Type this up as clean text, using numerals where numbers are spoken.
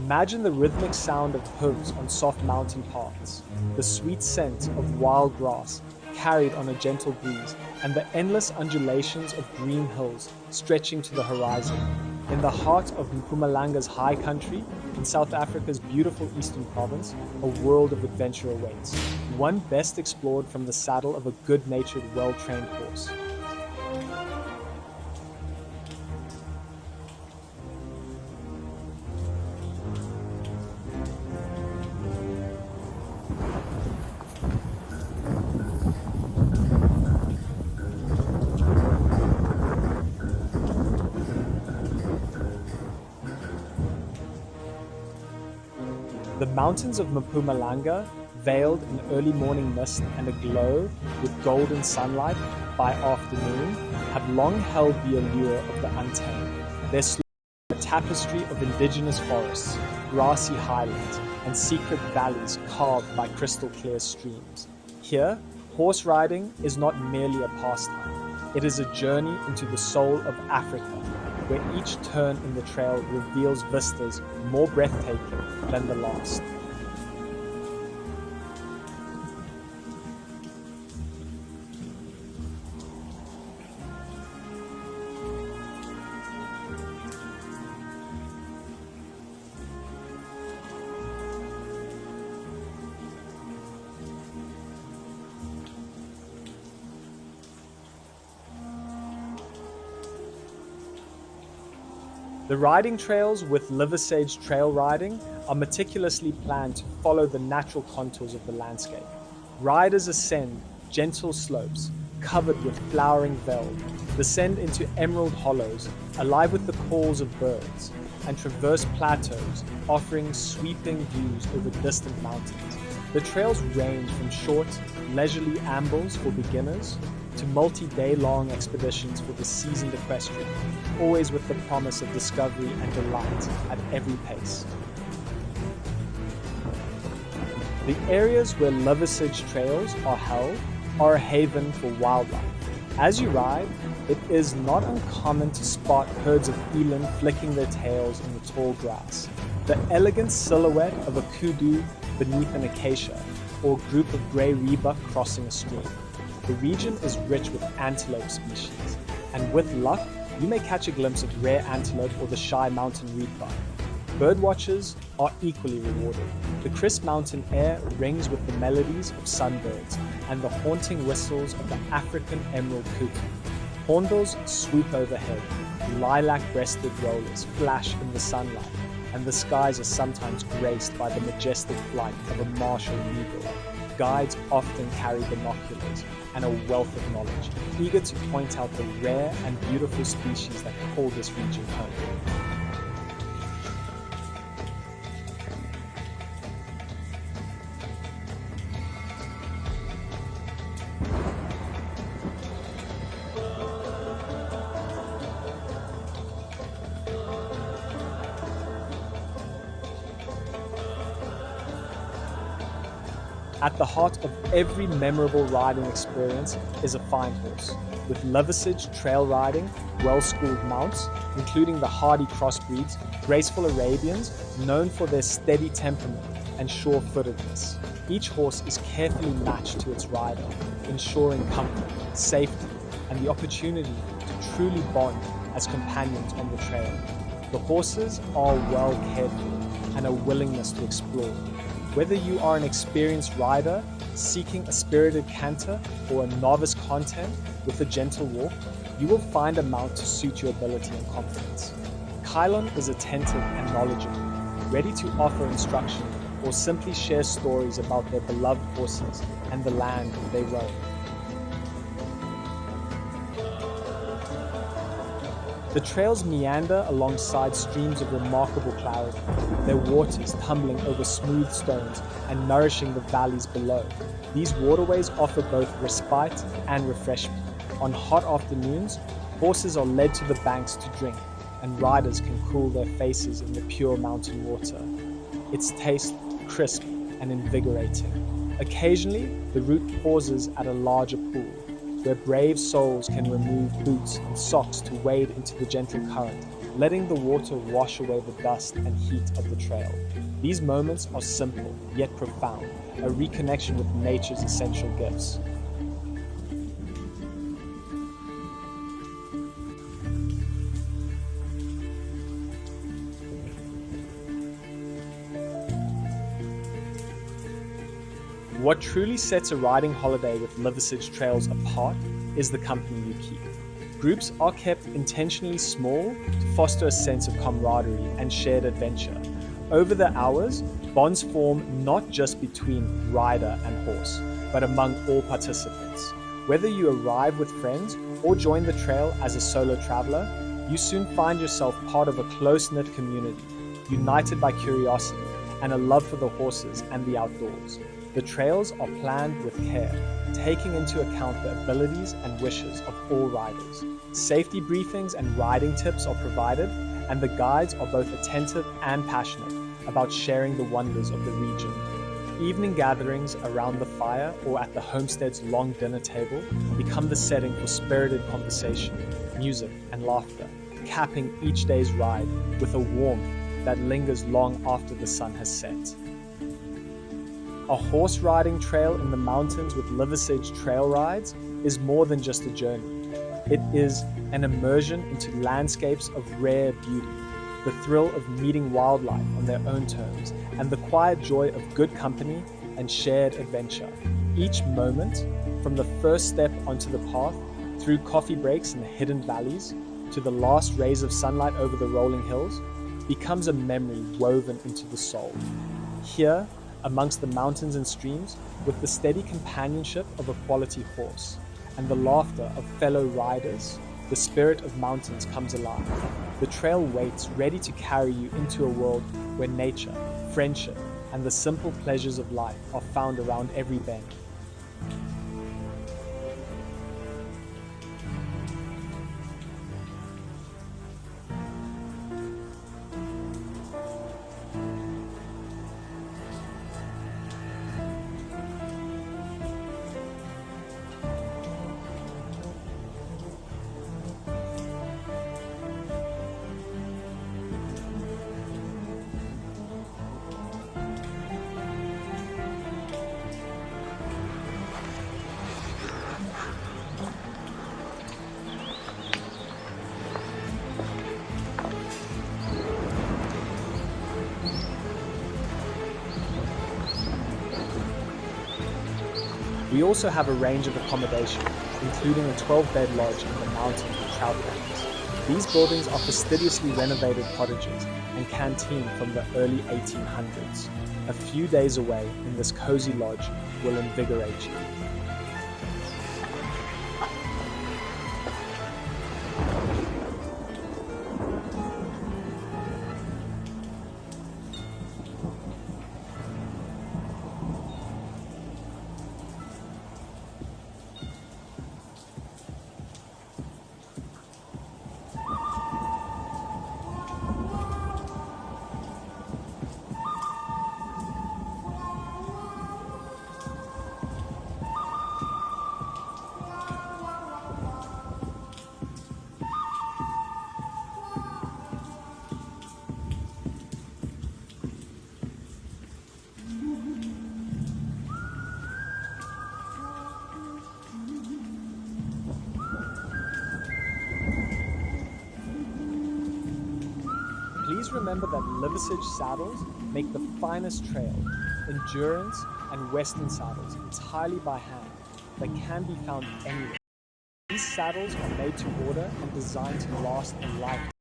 Imagine the rhythmic sound of hooves on soft mountain paths, the sweet scent of wild grass carried on a gentle breeze, and the endless undulations of green hills stretching to the horizon. In the heart of Mpumalanga's high country, in South Africa's beautiful eastern province, a world of adventure awaits, one best explored from the saddle of a good-natured, well-trained horse. The mountains of Mpumalanga, veiled in early morning mist and aglow with golden sunlight by afternoon, have long held the allure of the untamed. Their slope is a tapestry of indigenous forests, grassy highlands, and secret valleys carved by crystal clear streams. Here, horse riding is not merely a pastime. It is a journey into the soul of Africa, where each turn in the trail reveals vistas more breathtaking than the last. The riding trails with liver sage trail riding are meticulously planned to follow the natural contours of the landscape. Riders ascend gentle slopes covered with flowering veld, descend into emerald hollows alive with the calls of birds, and traverse plateaus offering sweeping views over distant mountains. The trails range from short, leisurely ambles for beginners to multi-day-long expeditions for the seasoned equestrian, always with the promise of discovery and delight at every pace. The areas where liver-sage trails are held are a haven for wildlife. As you ride, it is not uncommon to spot herds of eland flicking their tails in the tall grass, the elegant silhouette of a kudu beneath an acacia, or a group of grey rebuck crossing a stream. The region is rich with antelope species, and with luck, you may catch a glimpse of rare antelope or the shy mountain reedbuck. Birdwatchers are equally rewarded. The crisp mountain air rings with the melodies of sunbirds and the haunting whistles of the African emerald cuckoo. Hornbills swoop overhead, lilac-breasted rollers flash in the sunlight, and the skies are sometimes graced by the majestic flight of a martial eagle. Guides often carry binoculars and a wealth of knowledge, eager to point out the rare and beautiful species that call this region home. At the heart of every memorable riding experience is a fine horse, with liver-sage trail riding, well-schooled mounts, including the hardy crossbreeds, graceful Arabians, known for their steady temperament and sure-footedness. Each horse is carefully matched to its rider, ensuring comfort, safety, and the opportunity to truly bond as companions on the trail. The horses are well cared for and a willingness to explore. Whether you are an experienced rider seeking a spirited canter or a novice content with a gentle walk, you will find a mount to suit your ability and confidence. Kylon is attentive and knowledgeable, ready to offer instruction or simply share stories about their beloved horses and the land they roam. The trails meander alongside streams of remarkable clarity, their waters tumbling over smooth stones and nourishing the valleys below. These waterways offer both respite and refreshment. On hot afternoons, horses are led to the banks to drink, and riders can cool their faces in the pure mountain water. Its taste crisp and invigorating. Occasionally, the route pauses at a larger pool, where brave souls can remove boots and socks to wade into the gentle current, letting the water wash away the dust and heat of the trail. These moments are simple, yet profound, a reconnection with nature's essential gifts. What truly sets a riding holiday with Liversidge Trails apart is the company you keep. Groups are kept intentionally small to foster a sense of camaraderie and shared adventure. Over the hours, bonds form not just between rider and horse, but among all participants. Whether you arrive with friends or join the trail as a solo traveler, you soon find yourself part of a close-knit community, united by curiosity and a love for the horses and the outdoors. The trails are planned with care, taking into account the abilities and wishes of all riders. Safety briefings and riding tips are provided, and the guides are both attentive and passionate about sharing the wonders of the region. Evening gatherings around the fire or at the homestead's long dinner table become the setting for spirited conversation, music, and laughter, capping each day's ride with a warmth that lingers long after the sun has set. A horse riding trail in the mountains with Liversidge trail rides is more than just a journey. It is an immersion into landscapes of rare beauty, the thrill of meeting wildlife on their own terms, and the quiet joy of good company and shared adventure. Each moment, from the first step onto the path, through coffee breaks in the hidden valleys, to the last rays of sunlight over the rolling hills, becomes a memory woven into the soul. Here, amongst the mountains and streams, with the steady companionship of a quality horse and the laughter of fellow riders, the spirit of mountains comes alive. The trail waits, ready to carry you into a world where nature, friendship, and the simple pleasures of life are found around every bend. We also have a range of accommodation, including a 12-bed lodge in the mountains with trout runners. These buildings are fastidiously renovated cottages and canteen from the early 1800s. A few days away in this cozy lodge will invigorate you. Please remember that Liversidge saddles make the finest trail, endurance and western saddles entirely by hand that can be found anywhere. These saddles are made to order and designed to last a lifetime.